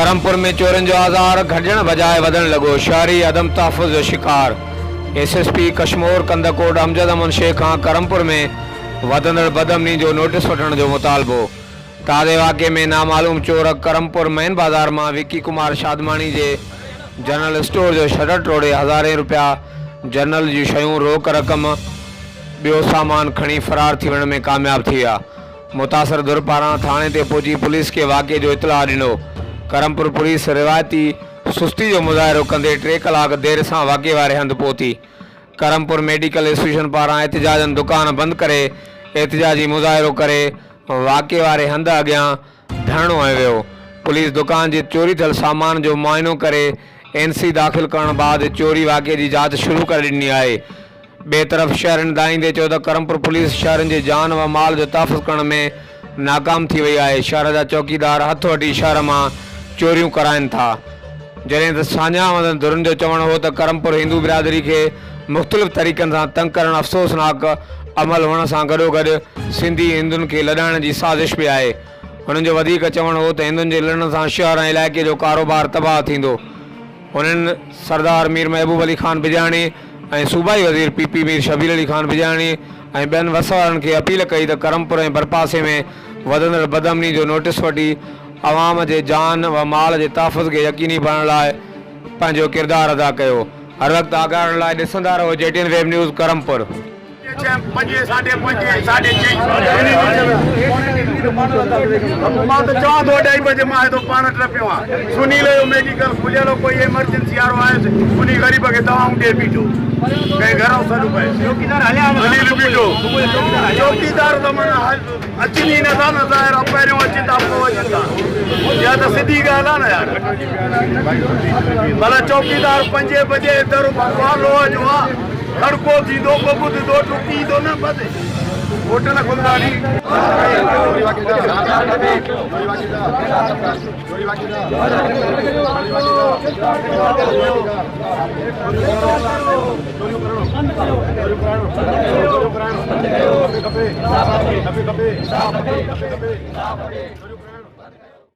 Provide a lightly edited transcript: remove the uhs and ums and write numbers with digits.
करमपुर में चोरन जो आज़ार घटण बजाय वधण लगो। शहरी अदम तहफ़ुज़ जो शिकार। SSP कश्मीर कंदकोट अमजद अमन शेख खां करमपुर में वधंदड़ बदअमनी जो नोटिस वठण जो मुतालबो। ताज़े वाक़े में नामालूम चोर करमपुर मेन बाज़ार में विक्की कुमार शादमानी के जनरल स्टोर जो शटर तोड़े हज़ारे रुपया जनरल जी शयूं रोक रक़म बियो सामान खणी फरार थी वञण में कामयाब थी विया। मुतासर धुर पारां थाने ते पहुची पुलिस के वाक़े जो इतला ॾिनो। करमपुर पुलिस रिवायती सुस्ती जो मुज़ाहिरो कंदे 3 कलाक देर से वाक़े वारे हंधि पहुती। करमपुर मेडिकल एसोसिएशन पारां एहतजाजन दुकान बंद करे एहतजाजी मुज़ाहिरो करे वाक़े वारे हंधि अॻियां धरणो हयो वियो। पुलिस दुकान जे चोरी थियल सामान जो मुआइनो करे NC दाख़िल करण बाद चोरी वाक़े की जांच शुरू कर ॾिनी आहे। बे तरफ़ शहरनि दाईंदे चयो त करमपुर पुलिस शहरनि जे जान व माल जो तहफ़ुज़ करण में नाकाम थी वई आहे। शहर जा चौकीदार हथ वठी शहर में चोरियूं कराइनि था। जॾहिं त सान्या धुरनि जो चवणु हो त करमपुर हिंदू बिरादरी के मुख़्तलिफ़ तरीक़नि सां तंग करणु अफ़सोसनाक अमल हुअण सां गॾोगॾु सिंधी हिंदुनि खे लॾाइण जी साज़िश बि आहे। हुननि जो वधीक चवणु हो त हिंदुनि जे लड़ण सां शहर ऐं इलाइक़े जो कारोबार तबाह थींदो। हुननि सरदार मीर महबूब अली खान बिजाणी ऐं सूबाई वज़ीर PP मीर शबीर अली खान बिजाणी ऐं ॿियनि वसवारनि खे अपील कई त करमपुर ऐं भरपासे में वधंदड़ बदअमनी जो नोटिस वठी अवाम जे जान व माल जे तहफ़ुज़ खे यकीनी बणाइण लाइ पंहिंजो किरदारु अदा कयो। हर वक़्तु आगाहण लाइ ॾिसंदा रहो JTN web news Karampur. Sunil medical खुलियल कोई एमरजेंसी वारो आयुसि उन ग़रीब खे दवाऊं ॾे बीठो कंहिं घरों सॾु पए चौकीदार त माना अचनि ई नथा न ज़ाहिर आहे पहिरियों अचनि था पोइ अचनि था इहा त सिधी ॻाल्हि आहे न यार। भला चौकीदार 5 बजे दर वालो जो आहे खड़को थींदो ॿुधंदो टुकींदो न बस होटल खुलंदा नी। खपे